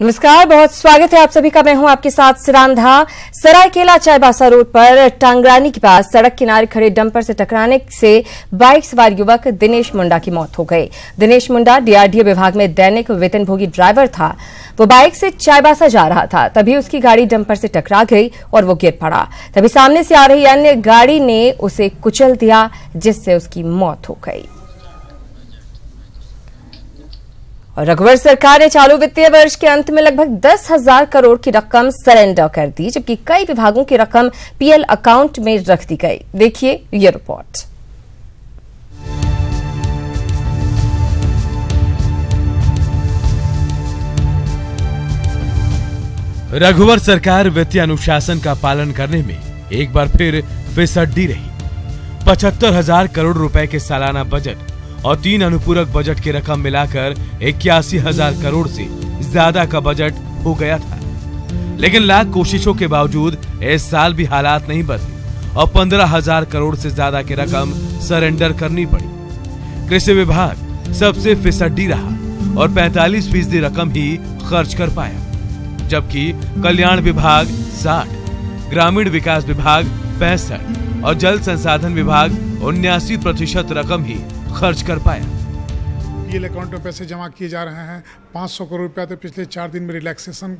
नमस्कार, बहुत स्वागत है आप सभी का। मैं हूं आपके साथ सिरांधा। सरायकेला चाईबासा रोड पर टांगरानी के पास सड़क किनारे खड़े डंपर से टकराने से बाइक सवार युवक दिनेश मुंडा की मौत हो गई। दिनेश मुंडा डीआरडीए विभाग में दैनिक वेतनभोगी ड्राइवर था। वो बाइक से चाईबासा जा रहा था, तभी उसकी गाड़ी डंपर से टकरा गई और वो गिर पड़ा। तभी सामने से आ रही अन्य गाड़ी ने उसे कुचल दिया, जिससे उसकी मौत हो गई। और रघुवर सरकार ने चालू वित्तीय वर्ष के अंत में लगभग 10,000 करोड़ की रकम सरेंडर कर दी, जबकि कई विभागों की रकम पीएल अकाउंट में रख दी गई। देखिए ये रिपोर्ट। रघुवर सरकार वित्तीय अनुशासन का पालन करने में एक बार फिर फिसड्डी रही। 75,000 करोड़ रुपए के सालाना बजट और 3 अनुपूरक बजट की रकम मिलाकर 81,000 करोड़ से ज्यादा का बजट हो गया था। लेकिन लाख कोशिशों के बावजूद इस साल भी हालात नहीं बदले और 15,000 करोड़ से ज्यादा की रकम सरेंडर करनी पड़ी। कृषि विभाग सबसे फिसड्डी रहा और 45% रकम ही खर्च कर पाया, जबकि कल्याण विभाग 60, ग्रामीण विकास विभाग 65 और जल संसाधन विभाग 79% रकम ही खर्च कर पाया। पीएल अकाउंट में पैसे जमा किए जा रहे हैं। 500 करोड़ रुपया तो पिछले 4 दिन में रिलैक्सेशन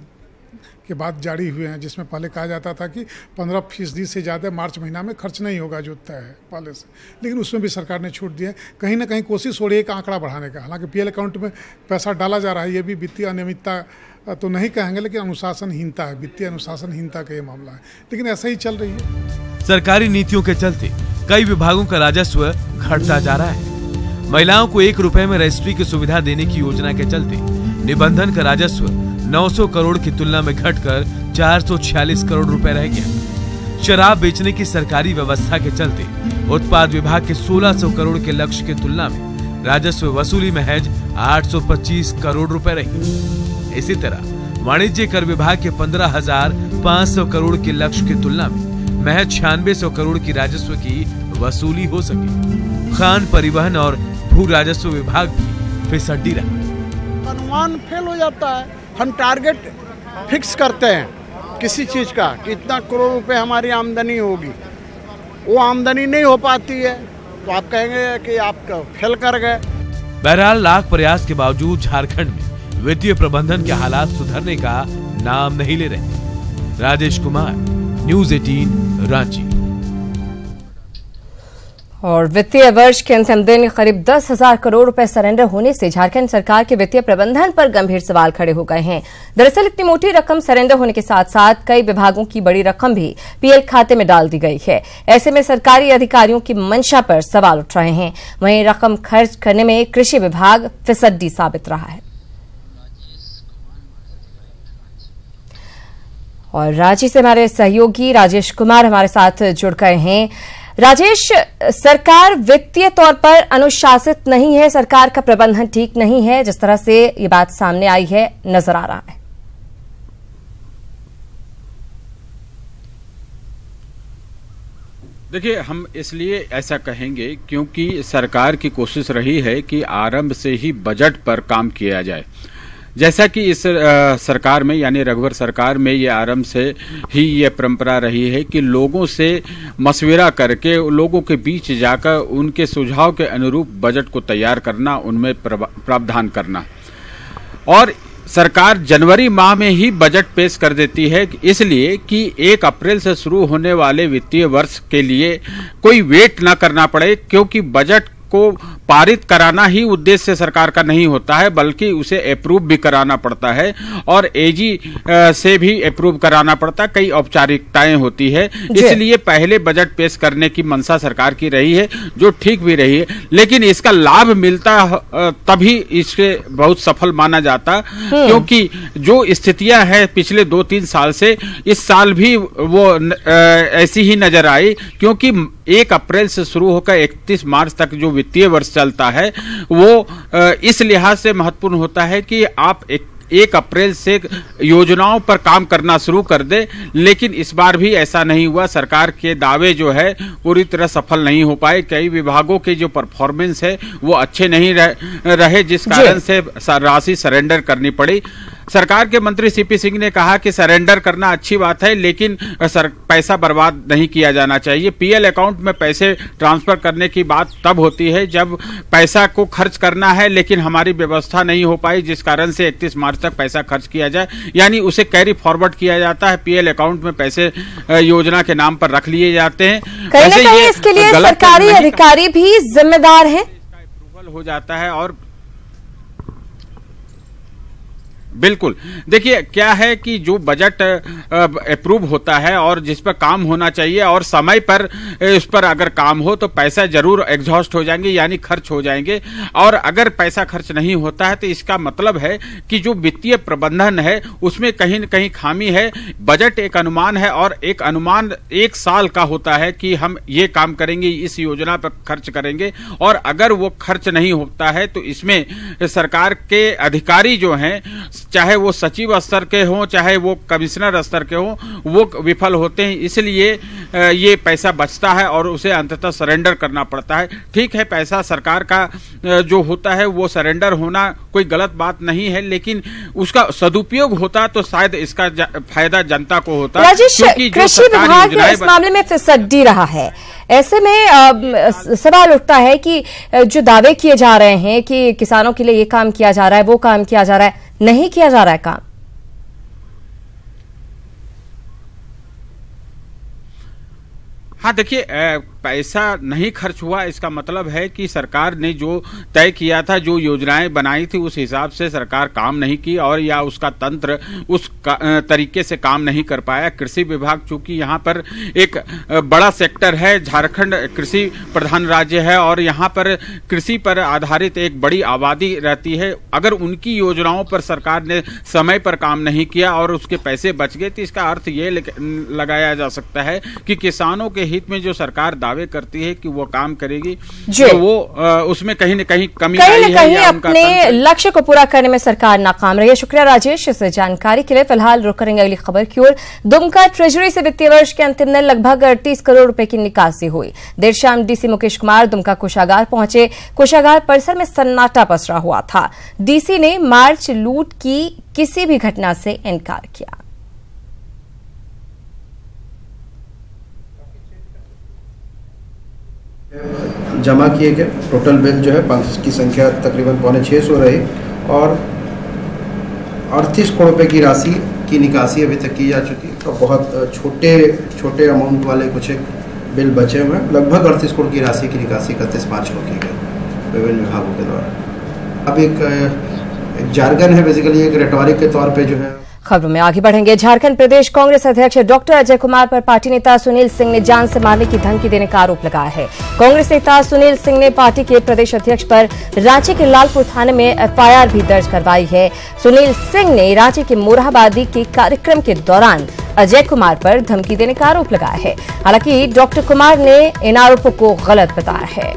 के बाद जारी हुए हैं, जिसमें पहले कहा जाता था कि 15% से ज़्यादा मार्च महीना में खर्च नहीं होगा, जो तय है पहले से। लेकिन उसमें भी सरकार ने छूट दी है। कहीं ना कहीं कोशिश हो रही है आंकड़ा बढ़ाने का। हालांकि पीएल अकाउंट में पैसा डाला जा रहा है, ये भी वित्तीय अनियमितता तो नहीं कहेंगे, लेकिन अनुशासनहीनता है, वित्तीय अनुशासनहीनता का ये मामला है। लेकिन ऐसा ही चल रही है। सरकारी नीतियों के चलते कई विभागों का राजस्व घटता जा रहा है। महिलाओं को 1 रुपए में रजिस्ट्री की सुविधा देने की योजना के चलते निबंधन का राजस्व 900 करोड़ की तुलना में घटकर 446 करोड़ रुपए रह गया। शराब बेचने की सरकारी व्यवस्था के चलते उत्पाद विभाग के 1600 करोड़ के लक्ष्य की तुलना में राजस्व वसूली महज 825 करोड़ रुपए रही। इसी तरह वाणिज्य कर विभाग के 15,500 करोड़ के लक्ष्य की तुलना में महज 9600 करोड़ की राजस्व की वसूली हो सके। खान, परिवहन और भू राजस्व विभाग भी फिसड्डी रहा। अनुमान फेल हो जाता है। हम टारगेट फिक्स करते हैं किसी चीज का कि इतना करोड़ रुपए हमारी आमदनी होगी, वो आमदनी नहीं हो पाती है, तो आप कहेंगे कि आप फेल कर गए। बहरहाल लाख प्रयास के बावजूद झारखंड में वित्तीय प्रबंधन के हालात सुधरने का नाम नहीं ले रहे। राजेश कुमार, न्यूज़ 18, रांची। और वित्तीय वर्ष के अंतिम दिन करीब 10,000 करोड़ रुपए सरेंडर होने से झारखंड सरकार के वित्तीय प्रबंधन पर गंभीर सवाल खड़े हो गए हैं। दरअसल इतनी मोटी रकम सरेंडर होने के साथ साथ कई विभागों की बड़ी रकम भी पीएल खाते में डाल दी गई है। ऐसे में सरकारी अधिकारियों की मंशा पर सवाल उठ रहे हैं। वहीं रकम खर्च करने में कृषि विभाग फिसड्डी साबित रहा है। और रांची से हमारे सहयोगी राजेश कुमार हमारे साथ जुड़ गए हैं। राजेश, सरकार वित्तीय तौर पर अनुशासित नहीं है, सरकार का प्रबंधन ठीक नहीं है, जिस तरह से ये बात सामने आई है, नजर आ रहा है। देखिए, हम इसलिए ऐसा कहेंगे क्योंकि सरकार की कोशिश रही है कि आरंभ से ही बजट पर काम किया जाए। जैसा कि इस सरकार में यानी रघुवर सरकार में ये आरंभ से ही ये परंपरा रही है कि लोगों से मशविरा करके लोगों के बीच जाकर उनके सुझाव के अनुरूप बजट को तैयार करना, उनमें प्रावधान करना। और सरकार जनवरी माह में ही बजट पेश कर देती है, इसलिए कि 1 अप्रैल से शुरू होने वाले वित्तीय वर्ष के लिए कोई वेट न करना पड़े, क्योंकि बजट को पारित कराना ही उद्देश्य सरकार का नहीं होता है, बल्कि उसे अप्रूव भी कराना पड़ता है और एजी से भी अप्रूव कराना पड़ता है। कई औपचारिकताएं होती है, इसलिए पहले बजट पेश करने की मंशा सरकार की रही है, जो ठीक भी रही है। लेकिन इसका लाभ मिलता तभी इसके बहुत सफल माना जाता, क्योंकि जो स्थितियां हैं पिछले 2-3 साल से, इस साल भी वो ऐसी ही नजर आई, क्योंकि 1 अप्रैल से शुरू होकर 31 मार्च तक जो वित्तीय वर्ष चलता है वो इस लिहाज से महत्वपूर्ण होता है कि आप 1 अप्रैल से योजनाओं पर काम करना शुरू कर दे। लेकिन इस बार भी ऐसा नहीं हुआ। सरकार के दावे जो है पूरी तरह सफल नहीं हो पाए। कई विभागों के जो परफॉर्मेंस है वो अच्छे नहीं रहे, जिस कारण से राशि सरेंडर करनी पड़ी। सरकार के मंत्री सीपी सिंह ने कहा कि सरेंडर करना अच्छी बात है, लेकिन पैसा बर्बाद नहीं किया जाना चाहिए। पीएल अकाउंट में पैसे ट्रांसफर करने की बात तब होती है जब पैसा को खर्च करना है, लेकिन हमारी व्यवस्था नहीं हो पाई, जिस कारण से 31 मार्च तक पैसा खर्च किया जाए, यानी उसे कैरी फॉरवर्ड किया जाता है। पीएल अकाउंट में पैसे योजना के नाम पर रख लिए जाते हैं। कहीं ना कहीं इसके लिए सरकारी अधिकारी भी जिम्मेदार हैं। अप्रूवल हो जाता है और बिल्कुल देखिए क्या है कि जो बजट अप्रूव होता है और जिस पर काम होना चाहिए और समय पर उस पर अगर काम हो तो पैसा जरूर एग्जॉस्ट हो जाएंगे, यानी खर्च हो जाएंगे। और अगर पैसा खर्च नहीं होता है तो इसका मतलब है कि जो वित्तीय प्रबंधन है उसमें कहीं न कहीं खामी है। बजट एक अनुमान है और एक अनुमान 1 साल का होता है कि हम ये काम करेंगे, इस योजना पर खर्च करेंगे, और अगर वो खर्च नहीं होता है तो इसमें सरकार के अधिकारी जो हैं, चाहे वो सचिव स्तर के हों चाहे वो कमिश्नर स्तर के हों, वो विफल होते हैं। इसलिए ये पैसा बचता है और उसे अंततः सरेंडर करना पड़ता है। ठीक है, पैसा सरकार का जो होता है वो सरेंडर होना कोई गलत बात नहीं है, लेकिन उसका सदुपयोग होता तो शायद इसका फायदा जनता को होता। राजेश, कृषि विभाग इस मामले में फिसड्डी रहा है। ऐसे में सवाल उठता है कि जो दावे किए जा रहे हैं कि किसानों के लिए ये काम किया जा रहा है, वो काम किया जा रहा है, नहीं किया जा रहा है काम। हाँ देखिए, पैसा नहीं खर्च हुआ इसका मतलब है कि सरकार ने जो तय किया था, जो योजनाएं बनाई थी, उस हिसाब से सरकार काम नहीं की और या उसका तंत्र उस तरीके से काम नहीं कर पाया। कृषि विभाग चूंकि यहाँ पर एक बड़ा सेक्टर है, झारखंड कृषि प्रधान राज्य है और यहाँ पर कृषि पर आधारित एक बड़ी आबादी रहती है। अगर उनकी योजनाओं पर सरकार ने समय पर काम नहीं किया और उसके पैसे बच गए तो इसका अर्थ ये लगाया जा सकता है कि किसानों के हित में जो सरकार दावे करती है कि वो काम करेगी, तो वो उसमें कहीं न कहीं कमी आई है, कहीं अपने लक्ष्य को पूरा करने में सरकार नाकाम रही है। शुक्रिया राजेश इस जानकारी के लिए। फिलहाल रुक करेंगे अगली खबर की ओर। दुमका ट्रेजरी से वित्तीय वर्ष के अंतिम दिन लगभग 38 करोड़ रुपए की निकासी हुई। देर शाम डीसी मुकेश कुमार दुमका कोषागार पहुंचे। कोषागार परिसर में सन्नाटा पसरा हुआ था। डीसी ने मार्च लूट की किसी भी घटना से इनकार किया। जमा किए गए टोटल बिल जो है 5 की संख्या तकरीबन 550 रही और 38 करोड़ रुपए की राशि की निकासी अभी तक की जा चुकी है। तो बहुत छोटे अमाउंट वाले कुछ एक बिल बचे हुए हैं। लगभग 38 करोड़ की राशि की निकासी 31 मार्च को की गई विभिन्न विभागों के द्वारा। अब एक जार्गन है, बेसिकली एक रेटोरिक के तौर पे जो है। खबरों में आगे बढ़ेंगे। झारखंड प्रदेश कांग्रेस अध्यक्ष डॉक्टर अजय कुमार पर पार्टी नेता सुनील सिंह ने जान से मारने की धमकी देने का आरोप लगाया है। कांग्रेस नेता सुनील सिंह ने पार्टी के प्रदेश अध्यक्ष पर रांची के लालपुर थाने में एफआईआर भी दर्ज करवाई है। सुनील सिंह ने रांची के मोरहाबादी के कार्यक्रम के दौरान अजय कुमार पर धमकी देने का आरोप लगाया है। हालांकि डॉक्टर कुमार ने इन आरोपों को गलत बताया है।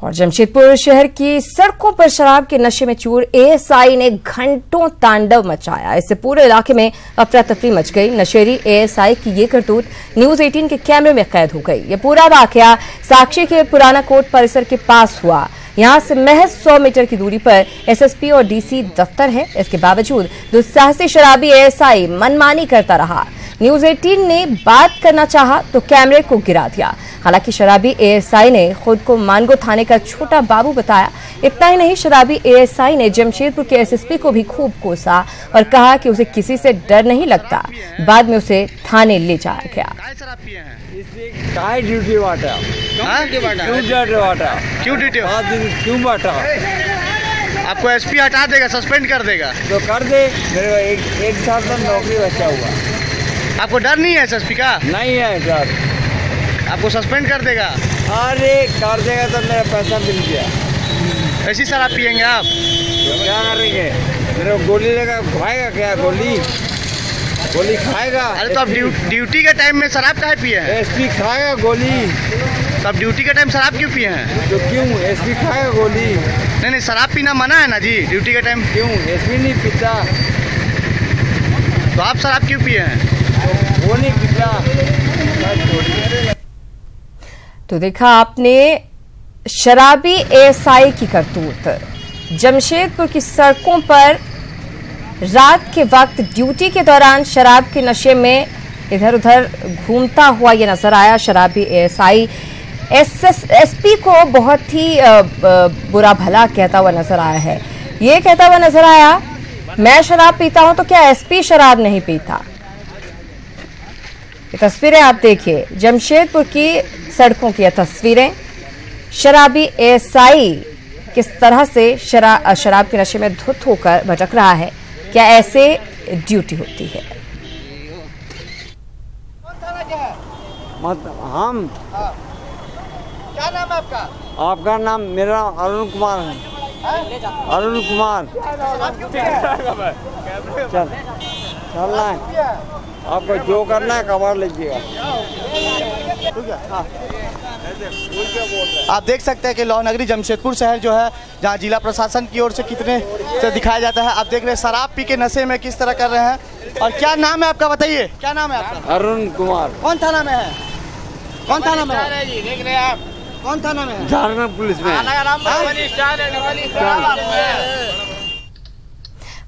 और जमशेदपुर शहर की सड़कों पर शराब के नशे में चूर एएसआई ने घंटों तांडव मचाया। इससे पूरे इलाके में अफरा तफरी मच गई। नशेरी एएसआई की ये करतूत न्यूज 18 के कैमरे में कैद हो गई। ये पूरा वाकया साक्षी के पुराना कोर्ट परिसर के पास हुआ। यहां से महज 100 मीटर की दूरी पर एसएसपी और डीसी दफ्तर है। इसके बावजूद दुस्साहसी शराबी एएसआई मनमानी करता रहा। न्यूज 18 ने बात करना चाहा तो कैमरे को गिरा दिया। हालांकि शराबी एएसआई ने खुद को मानगो थाने का छोटा बाबू बताया। इतना ही नहीं, शराबी एएसआई ने जमशेदपुर के एसएसपी को भी खूब कोसा और कहा कि उसे किसी से डर नहीं लगता। बाद में उसे थाने ले जाया गया। ड्यूटी बांटा क्यों ड्यूटी क्यों बांटा? आपको एसपी हटा देगा, सस्पेंड कर देगा तो कर दे। मेरे एक साल तक नौकरी बचा हुआ। आपको डर नहीं है एसपी का? नहीं है डर। आपको सस्पेंड कर देगा? अरे कर देगा तो मेरा पैसा मिल गया। ऐसी शराब पियेंगे आप? तो क्या करेंगे? मेरे गोली लेगा, खाएगा क्या? गोली खाएगा? अरे तो आप ड्यूटी के टाइम में शराब काहे पिए हैं? एसपी खाएगा गोली। तो आप ड्यूटी के टाइम शराब क्यों पिए हैं? तो क्यों? एसपी खाएगा गोली। नहीं, शराब पीना मना है ना जी ड्यूटी के टाइम। क्यों? एसपी नहीं पीता। तो आप शराब क्यों पिए हैं? वो नहीं पीता। तो देखा आपने शराबी एएसआई की करतूत। जमशेदपुर की सड़कों पर रात के वक्त ड्यूटी के दौरान शराब के नशे में इधर उधर घूमता हुआ ये नजर आया। शराबी एएसआई एसपी को बहुत ही बुरा भला कहता हुआ नजर आया है। ये कहता हुआ नजर आया, मैं शराब पीता हूं तो क्या एसपी शराब नहीं पीता। ये तस्वीरें आप देखिए, जमशेदपुर की सड़कों की तस्वीरें। शराबी एएसआई किस तरह से शराब के नशे में धुत होकर भटक रहा है। क्या ऐसे ड्यूटी होती है? हम क्या नाम है आपका? आपका नाम? मेरा अरुण कुमार है। अरुण कुमार। चलना है आपको, जो करना है कबाड़ लीजिएगा। आप देख सकते हैं कि लौ नगरी जमशेदपुर शहर जो है, जहां जिला प्रशासन की ओर से कितने से दिखाया जाता है। आप देख रहे हैं शराब पी के नशे में किस तरह कर रहे हैं। और क्या नाम है आपका, बताइए क्या नाम है आपका? अरुण कुमार। कौन थाना में है? कौन थाना में है? देख रहे हैं आप? कौन थाना में है? झारखंड पुलिस में।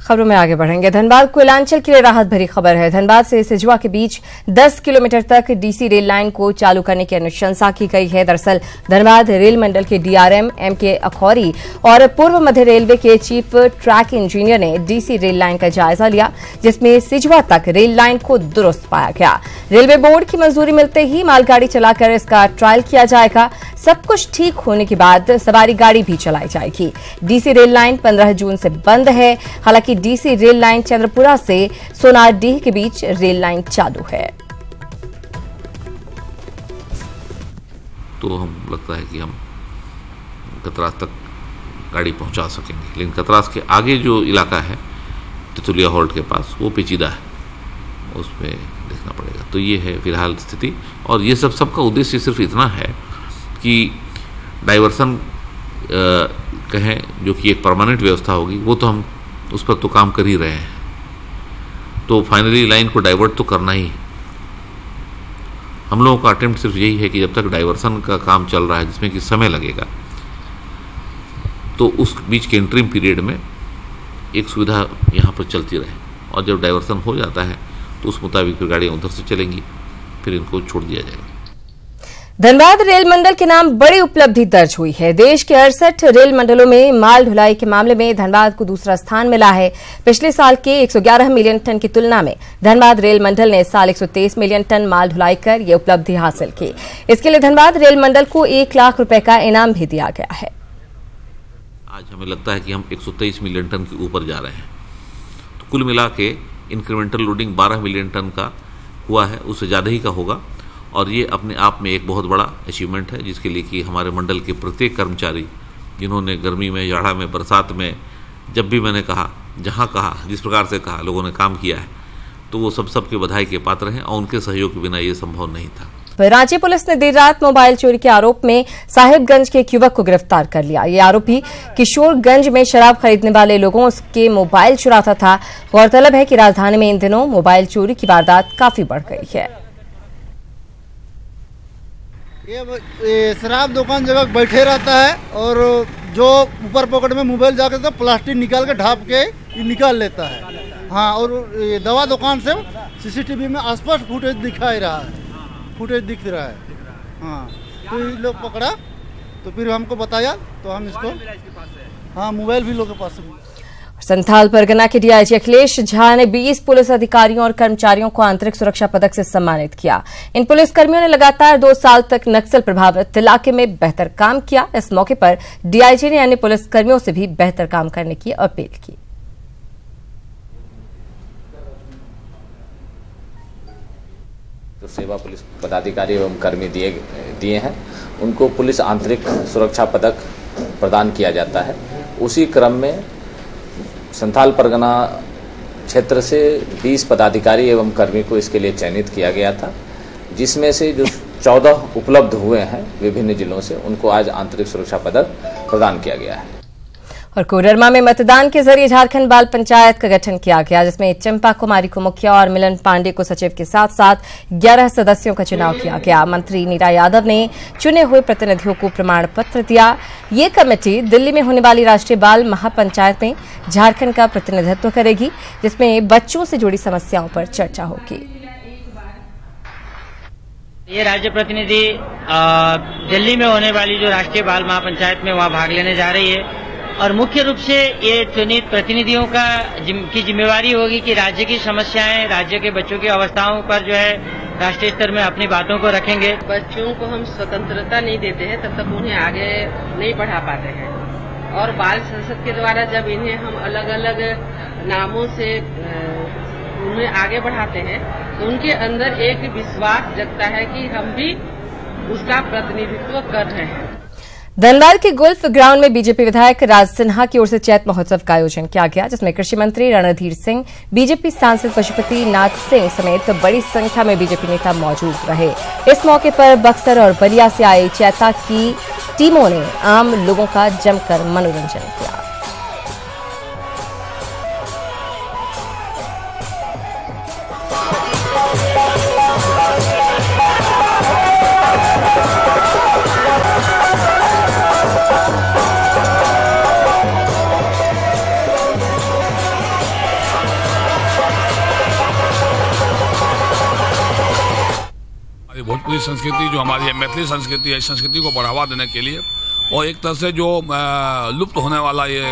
खबरों में आगे बढ़ेंगे। धनबाद कोयलांचल के लिए राहत भरी खबर है। धनबाद से सिजुआ के बीच 10 किलोमीटर तक डीसी रेल लाइन को चालू करने की अनुशंसा की गई है। दरअसल धनबाद रेल मंडल के डीआरएम एमके अखौरी और पूर्व मध्य रेलवे के चीफ ट्रैक इंजीनियर ने डीसी रेल लाइन का जायजा लिया, जिसमें सिजुआ तक रेल लाइन को दुरुस्त पाया गया। रेलवे बोर्ड की मंजूरी मिलते ही मालगाड़ी चलाकर इसका ट्रायल किया जाएगा। सब कुछ ठीक होने के बाद सवारी गाड़ी भी चलाई जाएगी। डीसी रेल लाइन 15 जून से बंद है। हालांकि डीसी रेल लाइन चंद्रपुरा से सोनारडीह के बीच रेल लाइन चालू है। तो हम लगता है कि हम कतरास तक गाड़ी पहुंचा सकेंगे, लेकिन कतरास के आगे जो इलाका है तितुलिया हॉल्ट के पास, वो पेचीदा है, उसमें देखना पड़ेगा। तो ये है फिलहाल स्थिति। और ये सबका उद्देश्य सिर्फ इतना है कि डाइवर्सन कहें, जो कि एक परमानेंट व्यवस्था होगी, वो तो हम उस पर तो काम कर ही रहे हैं। तो फाइनली लाइन को डाइवर्ट तो करना ही है। हम लोगों का अटेम्प्ट सिर्फ यही है कि जब तक डाइवर्सन का काम चल रहा है, जिसमें कि समय लगेगा, तो उस बीच के इंटरिम पीरियड में एक सुविधा यहाँ पर चलती रहे। और जब डाइवर्सन हो जाता है तो उस मुताबिक फिर गाड़ियाँ उधर से चलेंगी, फिर इनको छोड़ दिया जाएगा। धनबाद रेल मंडल के नाम बड़ी उपलब्धि दर्ज हुई है। देश के 68 रेल मंडलों में माल ढुलाई के मामले में धनबाद को दूसरा स्थान मिला है। पिछले साल के 111 मिलियन टन की तुलना में धनबाद रेल मंडल ने साल 123 मिलियन टन माल ढुलाई कर यह उपलब्धि हासिल की। इसके लिए धनबाद रेल मंडल को 1 लाख रुपए का इनाम भी दिया गया है। आज हमें लगता है कि हम 123 मिलियन टन के ऊपर जा रहे हैं। तो कुल मिला के इंक्रीमेंटल लोडिंग 12 मिलियन टन का हुआ है, उससे ज़्यादा ही का होगा। और ये अपने आप में एक बहुत बड़ा अचीवमेंट है, जिसके लिए कि हमारे मंडल के प्रत्येक कर्मचारी, जिन्होंने गर्मी में, जाड़ा में, बरसात में, जब भी मैंने कहा, जहाँ कहा, जिस प्रकार से कहा, लोगों ने काम किया है, तो वो सबके बधाई के पात्र हैं। और उनके सहयोग के बिना ये संभव नहीं था। रांची पुलिस ने देर रात मोबाइल चोरी के आरोप में साहिबगंज के एक युवक को गिरफ्तार कर लिया। ये आरोपी किशोरगंज में शराब खरीदने वाले लोगों के मोबाइल चुराता था। गौरतलब है कि राजधानी में इन दिनों मोबाइल चोरी की वारदात काफी बढ़ गई है। ये शराब दुकान जगह बैठे रहता है और जो ऊपर पॉकेट में मोबाइल जाकर तो प्लास्टिक निकाल के ढाप के निकाल लेता है। हाँ, और ये दवा दुकान से सीसीटीवी में स्पष्ट फुटेज दिखाई रहा है, फुटेज दिख रहा है। हाँ, तो ये लोग पकड़ा, तो फिर हमको बताया, तो हम इसको, हाँ, मोबाइल भी लोगों के पास मिला। संथाल परगना के डीआईजी अखिलेश झा ने 20 पुलिस अधिकारियों और कर्मचारियों को आंतरिक सुरक्षा पदक से सम्मानित किया। इन पुलिसकर्मियों ने लगातार 2 साल तक नक्सल प्रभावित इलाके में बेहतर काम किया। इस मौके पर डीआईजी ने अन्य पुलिसकर्मियों से भी बेहतर काम करने की अपील की। जो सेवा पुलिस पदाधिकारी एवं कर्मी दिए हैं, उनको पुलिस आंतरिक सुरक्षा पदक प्रदान किया जाता है। उसी क्रम में संथाल परगना क्षेत्र से 20 पदाधिकारी एवं कर्मी को इसके लिए चयनित किया गया था, जिसमें से जो 14 उपलब्ध हुए हैं विभिन्न जिलों से, उनको आज आंतरिक सुरक्षा पदक प्रदान किया गया है। और कोडरमा में मतदान के जरिए झारखंड बाल पंचायत का गठन किया गया, जिसमें चंपा कुमारी को मुखिया और मिलन पांडे को सचिव के साथ साथ 11 सदस्यों का चुनाव किया गया। मंत्री नीरा यादव ने चुने हुए प्रतिनिधियों को प्रमाण पत्र दिया। ये कमेटी दिल्ली में होने वाली राष्ट्रीय बाल महापंचायत में झारखंड का प्रतिनिधित्व करेगी, जिसमें बच्चों से जुड़ी समस्याओं पर चर्चा होगी। ये राज्य प्रतिनिधि दिल्ली में होने वाली जो राष्ट्रीय बाल महापंचायत में वहाँ भाग लेने जा रही है और मुख्य रूप से ये चुनित प्रतिनिधियों की जिम्मेवारी होगी कि राज्य की समस्याएं, राज्य के बच्चों की अवस्थाओं पर जो है राष्ट्रीय स्तर में अपनी बातों को रखेंगे। बच्चों को हम स्वतंत्रता नहीं देते हैं तब तक उन्हें आगे नहीं बढ़ा पाते हैं और बाल संसद के द्वारा जब इन्हें हम अलग अलग नामों से उन्हें आगे बढ़ाते हैं तो उनके अंदर एक विश्वास जगता है कि हम भी उसका प्रतिनिधित्व कर रहे हैं। धनबाद के गोल्फ ग्राउंड में बीजेपी विधायक राज सिन्हा की ओर से चैत महोत्सव का आयोजन किया गया, जिसमें कृषि मंत्री रणधीर सिंह, बीजेपी सांसद पशुपति नाथ सिंह समेत बड़ी संख्या में बीजेपी नेता मौजूद रहे। इस मौके पर बक्सर और बलिया से आई चैता की टीमों ने आम लोगों का जमकर मनोरंजन किया। भोजपुरी संस्कृति जो हमारी है, मैथिली संस्कृति है, इस संस्कृति को बढ़ावा देने के लिए और एक तरह से जो लुप्त होने वाला ये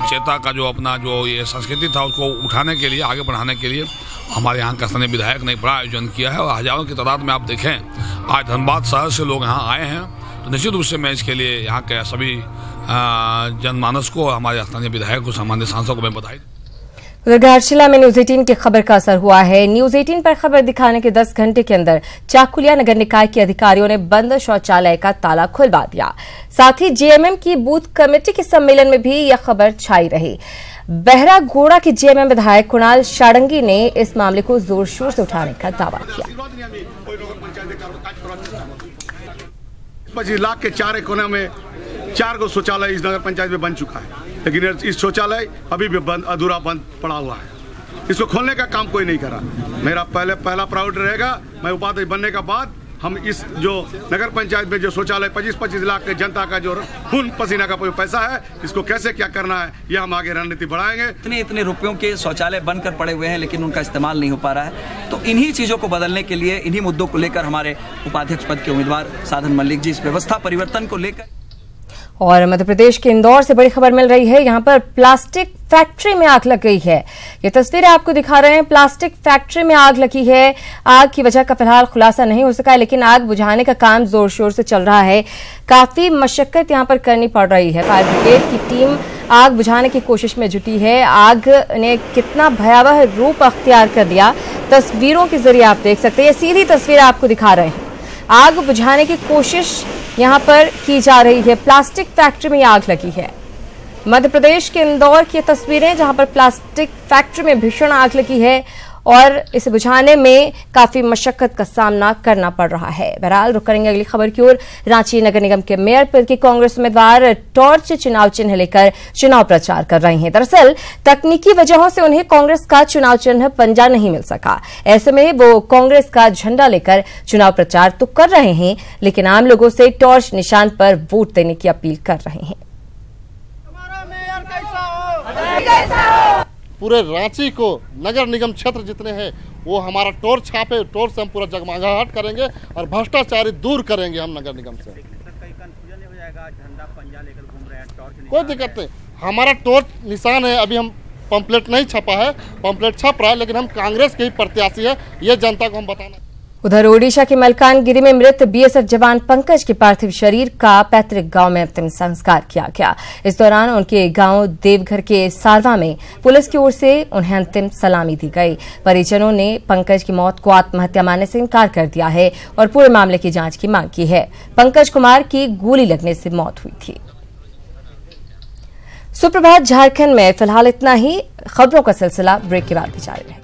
चेता का जो अपना जो ये संस्कृति था उसको उठाने के लिए, आगे बढ़ाने के लिए हमारे यहाँ का स्थानीय विधायक ने बड़ा आयोजन किया है और हजारों की तादाद में आप देखें आज धनबाद शहर से लोग यहाँ आए हैं। तो निश्चित रूप से मैं इसके लिए यहाँ के सभी जनमानस को, हमारे स्थानीय विधायक को, सामान्य सांसदों को मैं बधाई। उधर घाटशिला में न्यूज 18 की खबर का असर हुआ है। न्यूज 18 पर खबर दिखाने के 10 घंटे के अंदर चाकुलिया नगर निकाय के अधिकारियों ने बंद शौचालय का ताला खुलवा दिया। साथ ही जेएमएम की बूथ कमेटी के सम्मेलन में भी यह खबर छाई रही। बहरा गोड़ा के जेएमएम विधायक कुणाल शाडंगी ने इस मामले को जोर शोर से उठाने का दावा किया। 25 लाख के चारे कोने में 4 गो शौचालय इस नगर पंचायत में बन चुका है, लेकिन इस शौचालय अभी भी अधूरा बंद पड़ा हुआ है। इसको खोलने का काम कोई नहीं करा। मेरा पहला प्राउड रहेगा, मैं उपाध्यक्ष बनने के बाद हम इस जो नगर पंचायत में जो शौचालय 25-25 लाख के जनता का जो खून पसीना का पैसा है, इसको कैसे क्या करना है, ये हम आगे रणनीति बढ़ाएंगे। इतने रुपयों के शौचालय बनकर पड़े हुए हैं लेकिन उनका इस्तेमाल नहीं हो पा रहा है। तो इन्हीं चीजों को बदलने के लिए, इन्हीं मुद्दों को लेकर हमारे उपाध्यक्ष पद के उम्मीदवार साधन मल्लिक जी इस व्यवस्था परिवर्तन को लेकर। और मध्य प्रदेश के इंदौर से बड़ी खबर मिल रही है। यहां पर प्लास्टिक फैक्ट्री में आग लग गई है। ये तस्वीरें आपको दिखा रहे हैं। प्लास्टिक फैक्ट्री में आग लगी है। आग की वजह का फिलहाल खुलासा नहीं हो सका है, लेकिन आग बुझाने का काम जोर शोर से चल रहा है। काफी मशक्कत यहां पर करनी पड़ रही है। फायर ब्रिगेड की टीम आग बुझाने की कोशिश में जुटी है। आग ने कितना भयावह रूप अख्तियार कर लिया, तस्वीरों के जरिए आप देख सकते हैं। ये सीधी तस्वीर आपको दिखा रहे हैं। आग बुझाने की कोशिश यहां पर की जा रही है। प्लास्टिक फैक्ट्री में आग लगी है। मध्य प्रदेश के इंदौर की तस्वीरें, जहां पर प्लास्टिक फैक्ट्री में भीषण आग लगी है और इसे बुझाने में काफी मशक्कत का सामना करना पड़ रहा है। बहरहाल रुक करेंगे अगली खबर की ओर। रांची नगर निगम के मेयर पद के कांग्रेस उम्मीदवार टॉर्च चुनाव चिन्ह लेकर चुनाव प्रचार कर रहे हैं। दरअसल तकनीकी वजहों से उन्हें कांग्रेस का चुनाव चिन्ह पंजा नहीं मिल सका। ऐसे में वो कांग्रेस का झंडा लेकर चुनाव प्रचार तो कर रहे हैं, लेकिन आम लोगों से टॉर्च निशान पर वोट देने की अपील कर रहे हैं। पूरे रांची को नगर निगम क्षेत्र जितने हैं वो हमारा टॉर्च छापे, टॉर्च से हम पूरा जगमगाहट करेंगे और भ्रष्टाचारी दूर करेंगे हम नगर निगम से। कोई दिक्कत नहीं, हमारा टॉर्च निशान है। अभी हम पंपलेट नहीं छपा है, पंपलेट छप रहा है, लेकिन हम कांग्रेस के ही प्रत्याशी है, ये जनता को हम बताना। उधर ओडिशा के मलकानगिरी में मृत बीएसएफ जवान पंकज के पार्थिव शरीर का पैतृक गांव में अंतिम संस्कार किया गया। इस दौरान उनके गांव देवघर के सारवा में पुलिस की ओर से उन्हें अंतिम सलामी दी गई। परिजनों ने पंकज की मौत को आत्महत्या मानने से इनकार कर दिया है और पूरे मामले की जांच की मांग की है। पंकज कुमार की गोली लगने से मौत हुई थी। सुप्रभात। झारखंड में फिलहाल इतना ही। खबरों का सिलसिला ब्रेक के बाद भी जारी रहेगा।